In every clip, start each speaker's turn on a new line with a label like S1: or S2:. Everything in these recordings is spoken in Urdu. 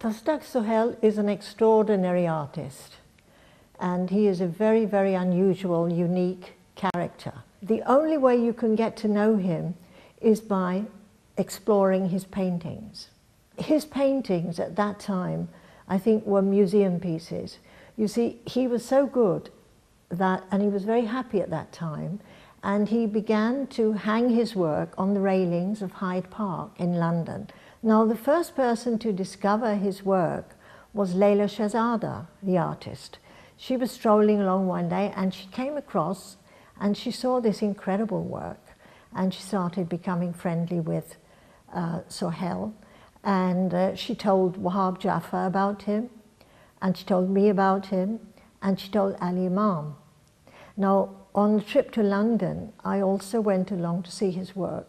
S1: Tastaq Sohail is an extraordinary artist, and he is a very, very unusual, unique character. The only way you can get to know him is by exploring his paintings. His paintings at that time, I think, were museum pieces. You see, he was so good that, and he was very happy at that time, and he began to hang his work on the railings of Hyde Park in London. Now, the first person to discover his work was Leila Shahzada, the artist. She was strolling along one day and she came across and she saw this incredible work, and she started becoming friendly with Sohail, and she told Wahab Jaffa about him, and she told me about him, and she told Ali Imam. Now, on the trip to London, I also went along to see his work.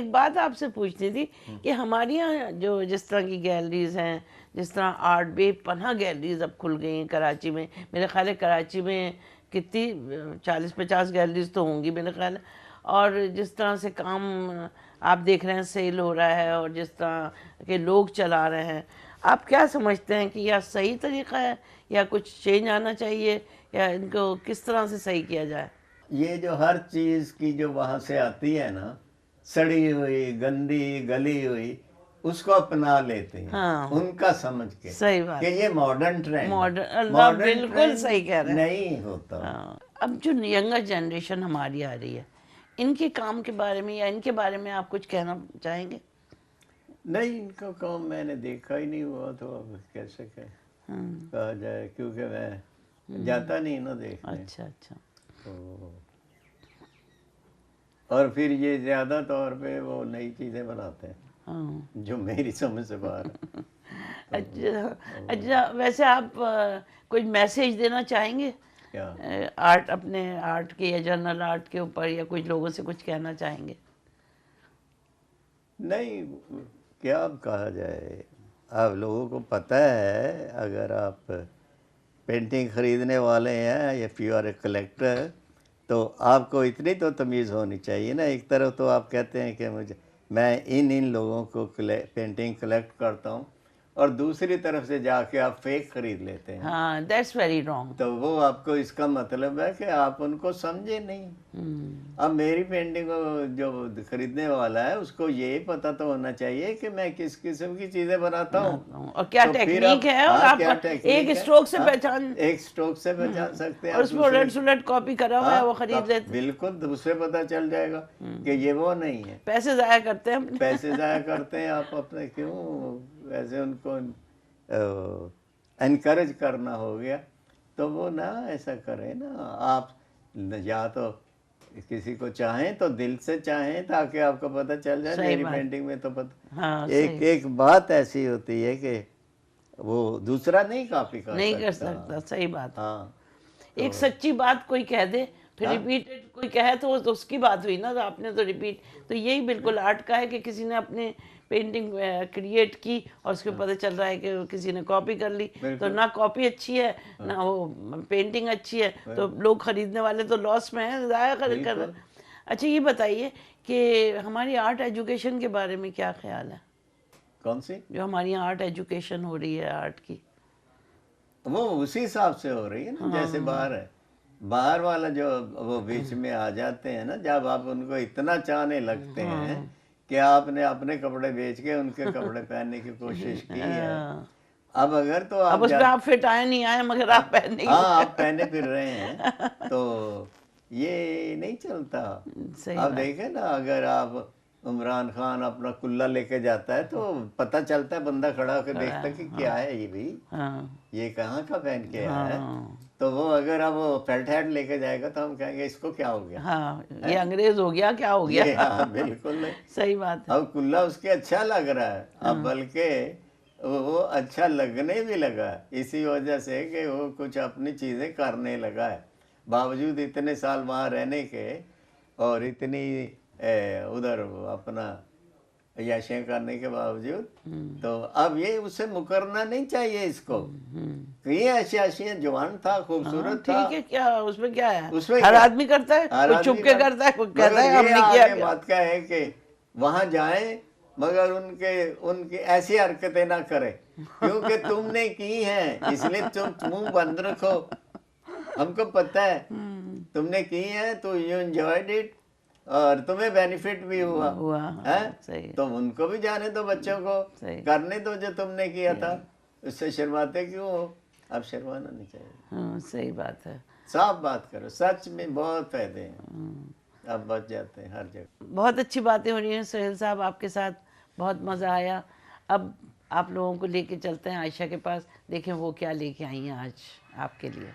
S2: ایک بات آپ سے پوچھنی تھی کہ ہمارے یہاں جو جس طرح کی گیلریز ہیں، جس طرح آرٹ بے پناہ گیلریز اب کھل گئی ہیں کراچی میں، میرے خیال ہے کراچی میں کتنی 40-50 گیلریز تو ہوں گی میرے خیال ہے، اور جس طرح سے کام آپ دیکھ رہے ہیں سیل ہو رہا ہے، اور جس طرح کہ لوگ چلا رہے ہیں، آپ کیا سمجھتے ہیں کہ یہ صحیح طریقہ ہے یا کچھ چینج آنا چاہیے، یا ان کو کس طرح سے صحیح کیا جائے؟
S3: یہ جو ہر چیز کی جو وہاں سے آتی ہے نا، سڑی ہوئی گندی گلی ہوئی، اس کو اپنا لیتے ہیں
S2: ہاں
S3: ان کا سمجھ کے
S2: صحیح بات،
S3: کہ یہ ماڈرن ٹرینڈ،
S2: اللہ بالکل صحیح کہہ رہے ہیں.
S3: نہیں ہوتا.
S2: ہاں، اب جو ینگر جنریشن ہماری آ رہی ہے، ان کے کام کے بارے میں یا ان کے بارے میں آپ کچھ کہنا چاہیں گے؟
S3: نہیں، ان کا کام میں نے دیکھا ہی نہیں ہوا، تو اب کیسے کہا جائے، کیونکہ میں جاتا نہیں نا دیکھنے.
S2: اچھا اچھا.
S3: تو اور پھر یہ زیادہ طور پہ وہ نئی چیزیں بناتے ہیں
S2: ہاں
S3: جو میری سمجھ سے باہر ہے.
S2: اچھا، ویسے آپ کوئی میسیج دینا چاہیں گے
S3: کیا؟
S2: آرٹ، اپنے آرٹ کے یا جنرل آرٹ کے اوپر، یا کچھ لوگوں سے کچھ کہنا چاہیں گے؟
S3: نہیں، کیا اب کہا جائے، آپ لوگوں کو پتہ ہے، اگر آپ پینٹنگ خریدنے والے ہیں یا یو آر اے کلیکٹر، تو آپ کو اتنی تو تمیز ہونی چاہیے نا. ایک طرف تو آپ کہتے ہیں کہ میں ان لوگوں کو پینٹنگ کلیکٹ کرتا ہوں، اور دوسری طرف سے جا کے آپ فیک خرید لیتے ہیں.
S2: ہاں، دیٹس ویری رانگ.
S3: تو وہ آپ کو اس کا مطلب ہے کہ آپ ان کو سمجھے نہیں. اب میری پینٹنگ کو جو خریدنے والا ہے اس کو یہی پتہ تو ہونا چاہیے کہ میں کس قسم کی چیزیں بناتا ہوں،
S2: اور کیا
S3: تو پھر
S2: ٹیکنیک ہے، اور آپ ایک اسٹروک سے پہچان،
S3: ایک سٹروک سے پہچان سکتے ہیں.
S2: اور اس میں ریڈ سلیٹ کاپی کرا ہوا ہے وہ خرید لیتے.
S3: بالکل، دوسرے پتہ چل جائے گا کہ یہ وہ نہیں ہے.
S2: پیسے ضائع کرتے ہیں اپنے.
S3: پیسے ضائع کرتے ہیں آپ اپنے، کیوں ویسے ان کو انکریج کرنا ہو گیا. تو وہ نہ ایسا کریں نا. آپ یا تو کسی کو چاہیں تو دل سے چاہیں، تاکہ آپ کو پتہ چل جائے. میری پینٹنگ میں تو پتہ، ایک بات ایسی ہوتی ہے کہ وہ دوسرا نہیں کاپی
S2: کر سکتا. صحیح بات.
S3: ہاں،
S2: ایک سچی بات کوئی کہہ دے، پھر ریپیٹڈ کوئی کہے تو اس کی بات ہوئی نا، تو آپ نے تو ریپیٹ. تو یہی بالکل آرٹ کا ہے کہ کسی نے اپنے پینٹنگ کریٹ کی اور اس کو پتہ چل رہا ہے کہ کسی نے کاپی کر لی. تو نہ کاپی اچھی ہے نہ وہ پینٹنگ اچھی ہے، تو لوگ خریدنے والے تو لاس میں ہیں، ضائع کر رہے ہیں. اچھا، یہ بتائیے کہ ہماری آرٹ ایجوکیشن کے بارے میں کیا خیال ہے؟
S3: کون سی؟
S2: جو ہماری یہاں آرٹ ایجوکیشن ہو رہی ہے آرٹ کی،
S3: وہ اسی حساب سے ہو رہی ہے نا جیسے باہر ہے. باہر والا جو وہ بیچ میں آ جاتے ہیں نا، جب آپ ان کو اتنا چاہنے لگتے ہیں کہ آپ نے اپنے کپڑے بیچ کے ان کے کپڑے پہننے کی کوشش کی ہے. اب اگر تو
S2: اب اس پہ آپ فٹ آئے نہیں آئے، مگر آپ پہنے،
S3: ہاں آپ پہنے پھر رہے ہیں، تو یہ نہیں چلتا. آپ دیکھیں نا، اگر آپ عمران خان اپنا کلہ لے کے جاتا ہے تو پتہ چلتا ہے، بندہ کھڑا ہو کے دیکھتا ہے کہ کیا ہے یہ بھی، یہ کہاں کا پہن کے آیا ہے. تو وہ اگر اب وہ فیلٹ ہیٹ لے کے جائے گا تو ہم کہیں گے اس کو کیا ہو گیا،
S2: ہاں یہ انگریز ہو گیا، کیا ہو گیا.
S3: ہاں بالکل.
S2: صحیح بات ہے.
S3: اب کلہ اس کے اچھا لگ رہا ہے، اب بلکہ وہ اچھا لگنے بھی لگا اسی وجہ سے کہ وہ کچھ اپنی چیزیں کرنے لگا ہے، باوجود اتنے سال وہاں رہنے کے اور اتنی ادھر اپنا عیاشیاں کرنے کے باوجود. تو اب یہ اسے مکرنا نہیں چاہیے اس کو. یہ عیاشیاں، جوان تھا، خوبصورت تھا،
S2: ٹھیک ہے، کیا اس میں کیا ہے،
S3: اس میں
S2: ہر آدمی کرتا ہے، کوئی چھپ کے کرتا ہے، کوئی کہتا ہے ہم نے کیا.
S3: یہ بات کا ہے کہ وہاں جائیں مگر ان کی ایسی حرکتیں نہ کریں کیونکہ تم نے کی ہیں، اس لیے تم منہ بند رکھو. ہم کو پتہ ہے تم نے کی ہے، تو یو انجوائڈ اٹ اور تمہیں بینیفٹ بھی ہوا. تو ان کو بھی جانے دو، بچوں کو کرنے دو جو تم نے کیا تھا. اس سے شرماتے کیوں ہو؟ اب شرمانا نہیں چاہیے.
S2: ہاں صحیح بات ہے.
S3: صاف بات کرو، سچ میں بہت فائدے ہیں، اب بچ جاتے ہیں ہر جگہ.
S2: بہت اچھی باتیں ہو رہی ہیں سہیل صاحب آپ کے ساتھ، بہت مزہ آیا. اب آپ لوگوں کو لے کے چلتے ہیں عائشہ کے پاس، دیکھیں وہ کیا لے کے آئی ہیں آج آپ کے لیے.